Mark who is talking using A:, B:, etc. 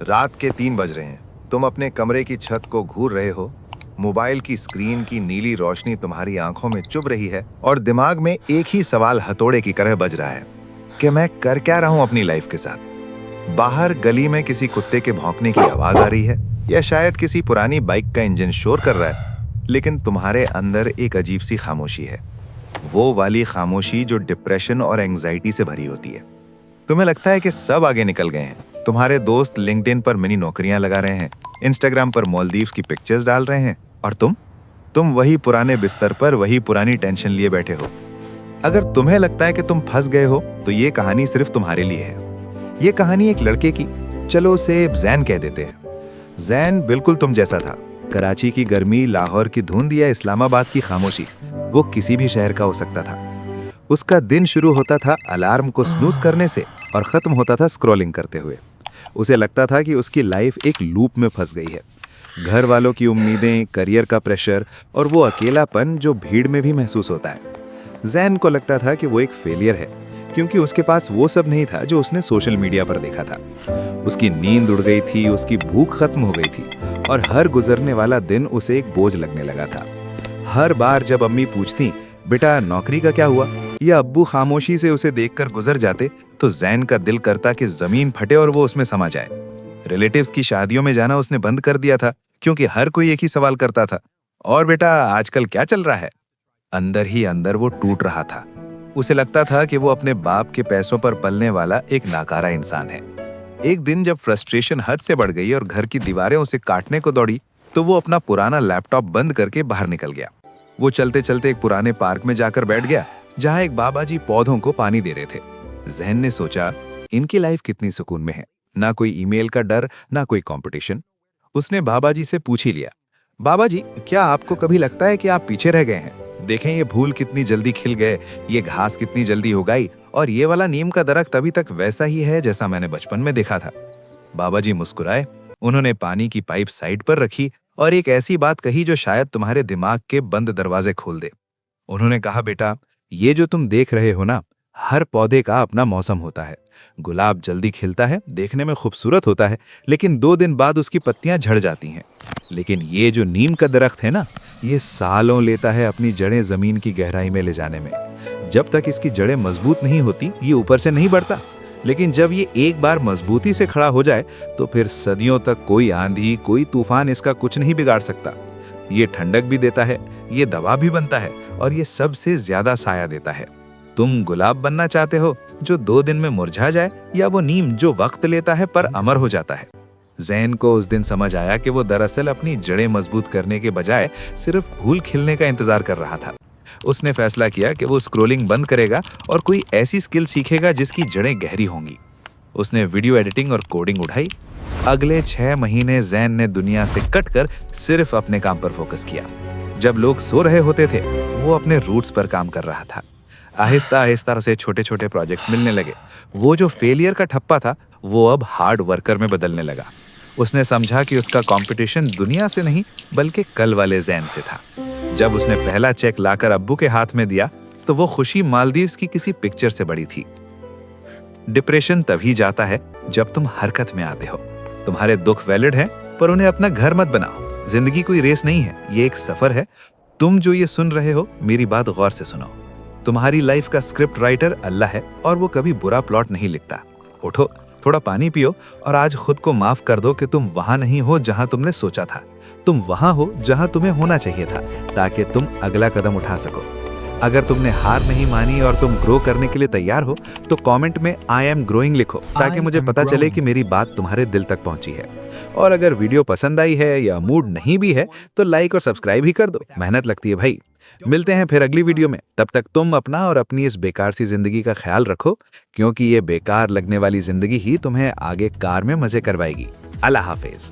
A: रात के 3 बज रहे हैं। तुम अपने कमरे की छत को घूर रहे हो। मोबाइल की स्क्रीन की नीली रोशनी तुम्हारी आंखों में चुभ रही है और दिमाग में एक ही सवाल हथौड़े की तरह बज रहा है कि मैं कर क्या रहा हूं अपनी लाइफ के साथ। बाहर गली में किसी कुत्ते के भौंकने की आवाज आ रही है या शायद किसी पुरानी बाइक का इंजन शोर कर रहा है, लेकिन तुम्हारे अंदर एक अजीब सी खामोशी है। वो वाली खामोशी जो डिप्रेशन और एंजाइटी से भरी होती है। तुम्हें लगता है कि सब आगे निकल गए हैं। तुम्हारे दोस्त लिंक्डइन पर मिनी नौकरियां लगा रहे हैं, इंस्टाग्राम पर मालदीव्स की पिक्चर्स डाल रहे हैं, और तुम वही पुराने बिस्तर पर वही पुरानी टेंशन लिए बैठे हो। अगर तुम्हें लगता है कि तुम फंस गए हो तो ये कहानी सिर्फ तुम्हारे लिए है। ये कहानी एक लड़के की, चलो उसे जैन कह देते हैं। जैन बिल्कुल तुम जैसा था। कराची की गर्मी, लाहौर की धुंध या इस्लामाबाद की खामोशी, वो किसी भी शहर का हो सकता था। उसका दिन शुरू होता था अलार्म को स्नूज करने से और खत्म होता था स्क्रॉलिंग करते हुए। उसे लगता था कि उसकी लाइफ एक लूप में फंस गई है। घर वालों की उम्मीदें, करियर का प्रेशर और वो अकेलापन जो भीड़ में भी महसूस होता है। जैन को लगता था कि वो एक फेलियर है, क्योंकि उसके पास वो सब नहीं था जो उसने सोशल मीडिया पर देखा था। उसकी नींद उड़ गई थी, उसकी भूख खत्म हो गई थी और हर गुजरने वाला दिन उसे एक बोझ लगने लगा था। हर बार जब अम्मी पूछती, बेटा नौकरी का क्या हुआ, या अब्बू खामोशी से उसे देखकर गुजर जाते, तो जैन का दिल करता कि जमीन फटे और वो उसमें समा जाए। रिलेटिव्स की शादियों में जाना उसने बंद कर दिया था, क्योंकि हर कोई एक ही सवाल करता था, और बेटा आजकल क्या चल रहा है। अंदर ही अंदर वो टूट रहा था। उसे लगता था कि वो अपने बाप के पैसों पर पलने वाला एक नाकारा इंसान है। एक दिन जब फ्रस्ट्रेशन हद से बढ़ गई और घर की दीवारें उसे काटने को दौड़ी, तो वो अपना पुराना लैपटॉप बंद करके बाहर निकल गया। वो चलते चलते एक पुराने पार्क में जाकर बैठ गया, जहां एक बाबा जी पौधों को पानी दे रहे थे। जहन ने सोचा, इनकी लाइफ कितनी सुकून में है, ना कोई ईमेल का डर, ना कोई कंपटीशन। उसने बाबा जी से पूछ ही लिया, बाबा जी क्या आपको कभी लगता है कि आप पीछे रह गए हैं? देखें ये फूल कितनी जल्दी खिल गए, ये घास कितनी जल्दी उगाई, और ये वाला नीम का दरख्त अभी तक वैसा ही है जैसा मैंने बचपन में देखा था। बाबा जी मुस्कुराए। उन्होंने पानी की पाइप साइड पर रखी और एक ऐसी बात कही जो शायद तुम्हारे दिमाग के बंद दरवाजे खोल दे। उन्होंने कहा, बेटा ये जो तुम देख रहे हो ना, हर पौधे का अपना मौसम होता है। गुलाब जल्दी खिलता है, देखने में खूबसूरत होता है, लेकिन 2 दिन बाद उसकी पत्तियां झड़ जाती हैं। लेकिन ये जो नीम का दरख्त है ना, ये सालों लेता है अपनी जड़ें जमीन की गहराई में ले जाने में। जब तक इसकी जड़ें मजबूत नहीं होती, ये ऊपर से नहीं बढ़ता। लेकिन जब ये एक बार मजबूती से खड़ा हो जाए, तो फिर सदियों तक कोई आंधी, कोई तूफान इसका कुछ नहीं बिगाड़ सकता। ये ठंडक भी देता है, ये दवा भी बनता है, और ये सबसे ज्यादा साया देता है। तुम गुलाब बनना चाहते हो जो 2 दिन में मुरझा जाए, या वो नीम जो वक्त लेता है पर अमर हो जाता है? जैन को उस दिन समझ आया कि वो दरअसल अपनी जड़ें मजबूत करने के बजाय सिर्फ फूल खिलने का इंतजार कर रहा था। उसने फैसला किया कि वो स्क्रोलिंग बंद करेगा और कोई ऐसी स्किल सीखेगा जिसकी जड़ें गहरी होंगी। उसने वीडियो एडिटिंग और कोडिंग उठाई। अगले 6 महीने जैन ने दुनिया से कटकर सिर्फ अपने काम पर फोकस किया। जब लोग सो रहे होते थे, वो अपने रूट्स पर काम कर रहा था। आहिस्ता आहिस्ता से छोटे छोटे प्रोजेक्ट्स मिलने लगे। वो जो फेलियर का ठप्पा था, वो अब हार्ड वर्कर में बदलने लगा। उसने समझा कि उसका कंपटीशन दुनिया से नहीं, बल्कि कल वाले जैन से था। जब उसने पहला चेक लाकर अब्बू के हाथ में दिया, तो वो खुशी मालदीव्स की किसी पिक्चर से बड़ी थी। डिप्रेशन तभी जाता है जब तुम हरकत में आते हो। तुम्हारे दुख वैलिड हैं, पर उन्हें अपना घर मत बनाओ। जिंदगी कोई रेस नहीं है, ये एक सफर है। तुम जो ये सुन रहे हो, मेरी बात गौर से सुनो। तुम्हारी लाइफ का स्क्रिप्ट राइटर अल्लाह है, और वो कभी बुरा प्लॉट नहीं लिखता। उठो, थोड़ा पानी पियो और आज खुद को माफ कर दो कि तुम वहां नहीं हो जहां तुमने सोचा था। तुम वहां हो जहां तुम्हें होना चाहिए था, ताकि तुम अगला कदम उठा सको। अगर तुमने हार नहीं मानी और तुम ग्रो करने के लिए तैयार हो, तो कमेंट में आई एम ग्रोइंग लिखो, ताकि मुझे पता चले कि मेरी बात तुम्हारे दिल तक पहुंची है। और अगर वीडियो पसंद आई है या मूड नहीं भी है, तो लाइक और सब्सक्राइब ही कर दो। मेहनत लगती है भाई। मिलते हैं फिर अगली वीडियो में। तब तक तुम अपना और अपनी इस बेकार सी जिंदगी का ख्याल रखो, क्योंकि ये बेकार लगने वाली जिंदगी ही तुम्हें आगे कार में मजे करवाएगी। अल्लाह हाफिज।